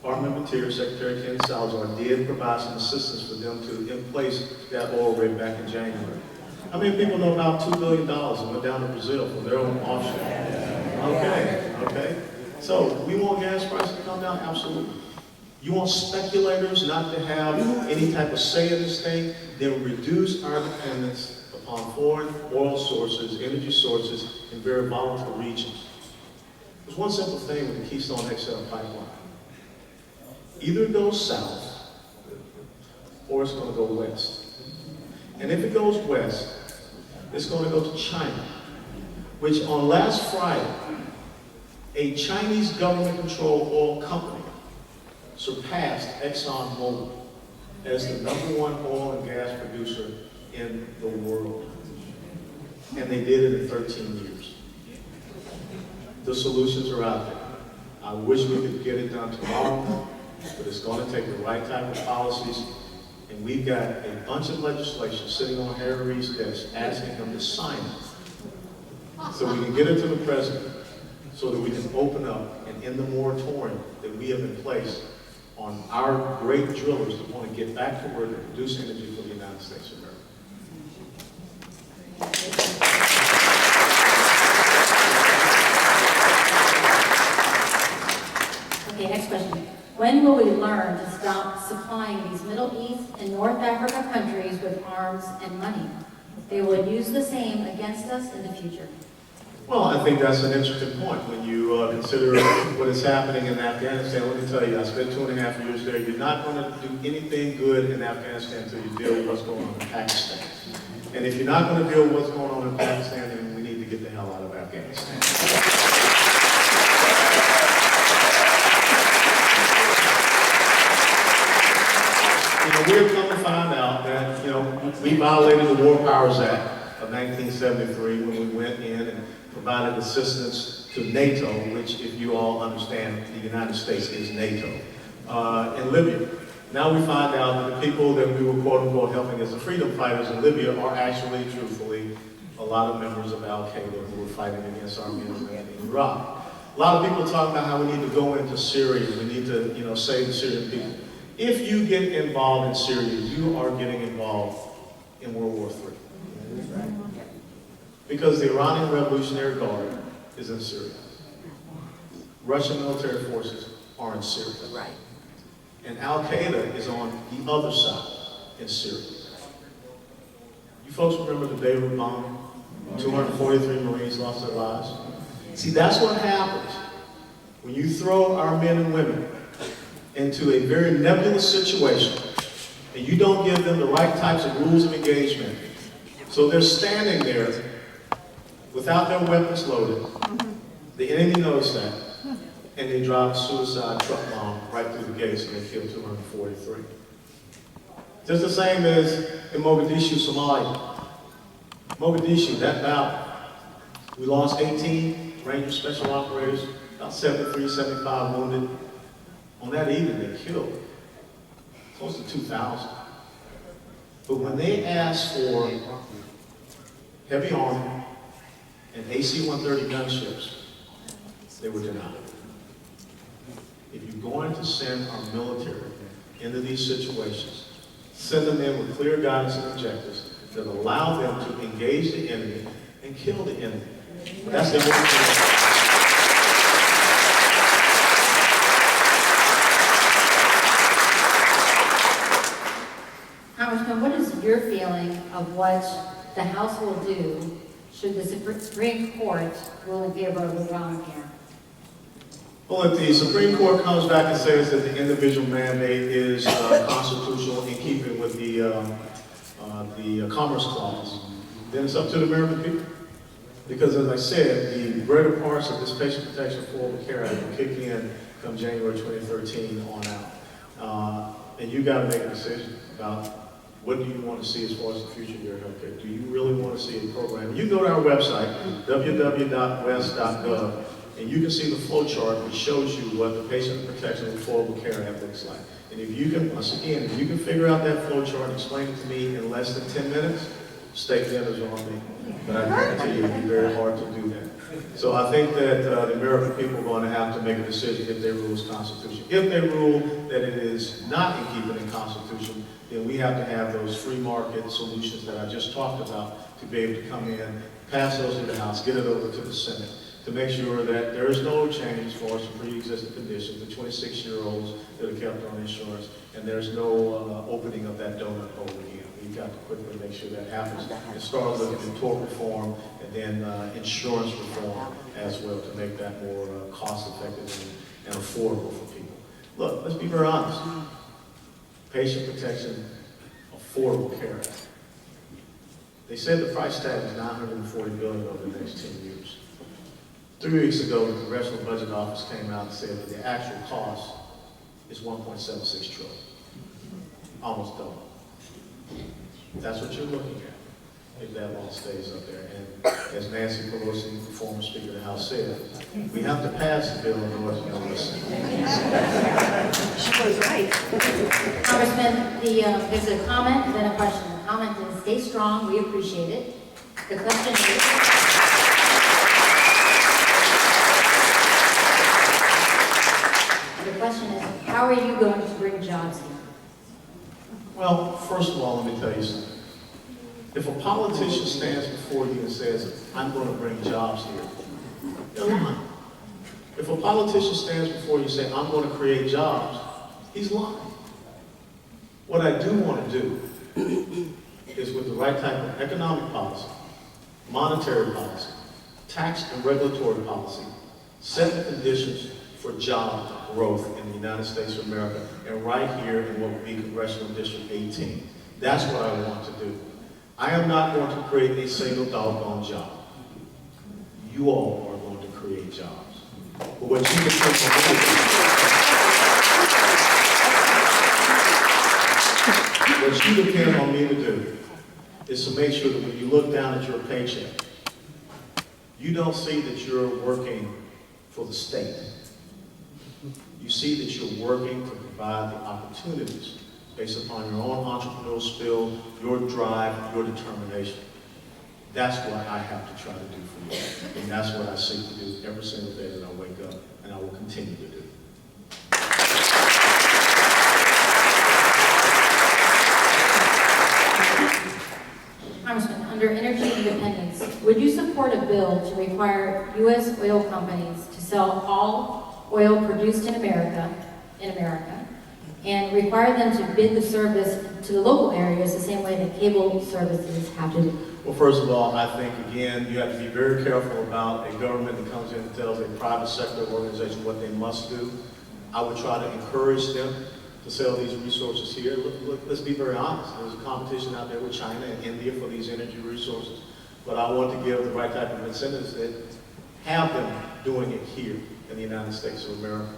Department of Interior Secretary Ken Salazar did provide some assistance for them to in place that oil rig back in January. How many people know about $2 billion and went down to Brazil for their own offshore? Okay. So we want gas prices to come down? Absolutely. You want speculators not to have any type of say in this thing? Then reduce our dependence upon foreign oil sources, energy sources in very volatile regions. There's one simple thing with the Keystone XL pipeline. Either it goes south or it's going to go west. And if it goes west, it's going to go to China, which on last Friday, a Chinese government-controlled oil company surpassed ExxonMobil as the #1 oil and gas producer in the world. And they did it in 13 years. The solutions are out there. I wish we could get it done tomorrow, but it's going to take the right type of policies. And we've got a bunch of legislation sitting on Harry Reid's desk asking him to sign it so we can get it to the president so that we can open up and end the moratorium that we have in place on our great drillers that want to get back to work and produce energy for the United States of America. Okay, next question. When will we learn to stop supplying these Middle East and North Africa countries with arms and money? They will use the same against us in the future. Well, I think that's an interesting point when you consider what is happening in Afghanistan. Let me tell you, I spent 2.5 years there. You're not going to do anything good in Afghanistan until you deal with what's going on in Pakistan. And if you're not going to deal with what's going on in Pakistan, then we need to get the hell out of Afghanistan. We're going to find out that, we violated the War Powers Act of 1973 when we went in and provided assistance to NATO, which, if you all understand, the United States is NATO, in Libya. Now we find out that the people that we were quote-unquote helping as the freedom fighters in Libya are actually, truthfully, a lot of members of Al-Qaeda who were fighting against our men and women in Iraq. A lot of people talk about how we need to go into Syria, we need to, save the Syrian people. If you get involved in Syria, you are getting involved in World War III. Because the Iranian Revolutionary Guard is in Syria. Russian military forces are in Syria. Right. And Al-Qaeda is on the other side in Syria. You folks remember the Beirut bombing? 243 Marines lost their lives. See, that's what happens when you throw our men and women into a very nebulous situation and you don't give them the right types of rules of engagement. So they're standing there without their weapons loaded. The enemy knows that, and they drop a suicide truck bomb right through the gates and they kill 243. Just the same as in Mogadishu, Somalia. Mogadishu, that battle, we lost 18 Ranger Special Operators, about 73, 75 wounded. On that evening, they killed close to 2,000. But when they asked for heavy armor and AC-130 gunships, they were denied. If you're going to send our military into these situations, send them in with clear guidance and objectives that allow them to engage the enemy and kill the enemy. That's the only thing. Congressman, what is your feeling of what the House will do should the Supreme Court rule in favor of Obamacare? Well, if the Supreme Court comes back and says that the individual mandate is constitutional in keeping with the Commerce Clause, then it's up to the American people. Because as I said, the greater parts of this Patient Protection Affordable Care Act will kick in come January 2013 on out. And you got to make a decision about what do you want to see as far as the future of your health care. Do you really want to see a program? You can go to our website, www.west.gov, and you can see the flow chart which shows you what the Patient Protection Affordable Care Act looks like. And if you can, once again, if you can figure out that flow chart and explain it to me in less than 10 minutes, steak dinners on me. But I guarantee you it'll be very hard to do that. So I think that the American people are going to have to make a decision if they rule is Constitution. If they rule that it is not in keeping the Constitution, then we have to have those free market solutions that I just talked about to be able to come in, pass those to the House, get it over to the Senate, to make sure that there is no change as far as the pre-existing conditions, the 26-year-olds that are kept on insurance, and there's no opening of that donut hole again. We've got to quickly make sure that happens and start looking at tort reform and then insurance reform as well to make that more cost-effective and affordable for people. Look, let's be very honest. Patient protection, affordable care Act. They said the price tag is $940 billion over the next 10 years. 3 weeks ago, the Congressional Budget Office came out and said that the actual cost is $1.76 trillion, almost double. That's what you're looking at if that law stays up there. And as Nancy Pelosi, the former Speaker of the House, said, we have to pass the bill in order to listen. She was right. Congressman, there's a comment and then a question. The comment is, stay strong, we appreciate it. The question is, how are you going to bring jobs here? Well, first of all, let me tell you something. If a politician stands before you and says, I'm going to bring jobs here, they're lying. If a politician stands before you and says, I'm going to create jobs, he's lying. What I do want to do is with the right type of economic policy, monetary policy, tax and regulatory policy, set the conditions for job growth in the United States of America, and right here in what would be Congressional District 18. That's what I want to do. I am not going to create a single doggone job. You all are going to create jobs. But what you depend on me to do is to make sure that when you look down at your paycheck, you don't see that you're working for the state. You see that you're working to provide the opportunities based upon your own entrepreneurial skill, your drive, your determination. That's what I have to try to do for you. And that's what I seek to do every single day that I wake up, and I will continue to do. Congressman, under energy independence, would you support a bill to require U.S. oil companies to sell all oil produced in America, and require them to bid the service to the local areas the same way that cable services have to do? Well, first of all, I think, again, you have to be very careful about a government that comes in and tells a private sector organization what they must do. I would try to encourage them to sell these resources here. Look, let's be very honest. There's a competition out there with China and India for these energy resources. But I want to give the right type of incentives that have them doing it here in the United States of America.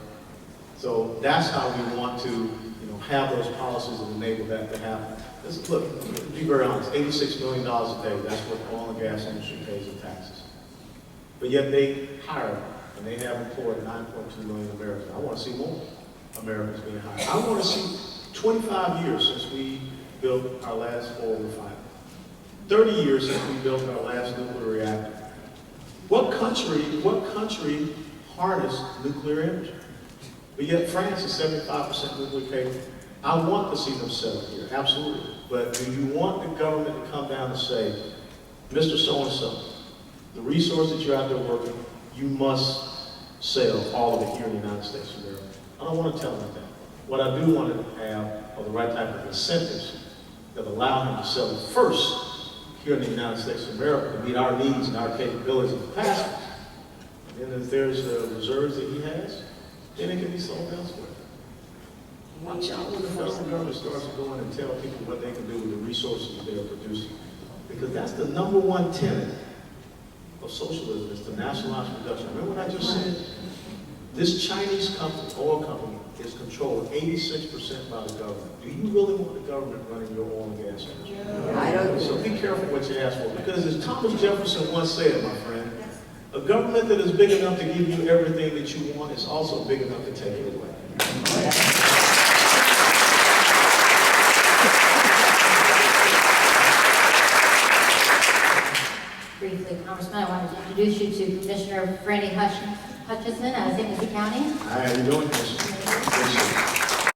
So that's how we want to, have those policies and enable that to happen. Look, to be very honest, $86 million a day, that's what the oil and gas industry pays in taxes. But yet they hire them, and they have employed 9.2 million Americans. I want to see more Americans being hired. I want to see 25 years since we built our last oil refinery. 30 years since we built our last nuclear reactor. What country harnessed nuclear energy? But yet France is 75% nuclear capable. I want to see them settle here, absolutely. But do you want the government to come down and say, Mr. So-and-so, the resources you're out there working, you must sell all of it here in the United States of America? I don't want to tell them that. What I do want to have are the right type of incentives that allow him to sell it first here in the United States of America to meet our needs and our capabilities and capacity. And if there's reserves that he has, then it can be sold elsewhere. Watch out when the federal government starts to go in and tell people what they can do with the resources that they are producing. Because that's the number one tenet of socialism, is to nationalize production. Remember what I just said? This Chinese company, oil company, is controlled 86% by the government. Do you really want the government running your oil and gas industry? I don't. So be careful what you ask for. Because as Thomas Jefferson once said, my friend, a government that is big enough to give you everything that you want is also big enough to take it away. Briefly, Congressman, I wanted to introduce you to Commissioner Commissioner Franny Hutchison out of St. Lucie County. Hi, how you doing, Commissioner?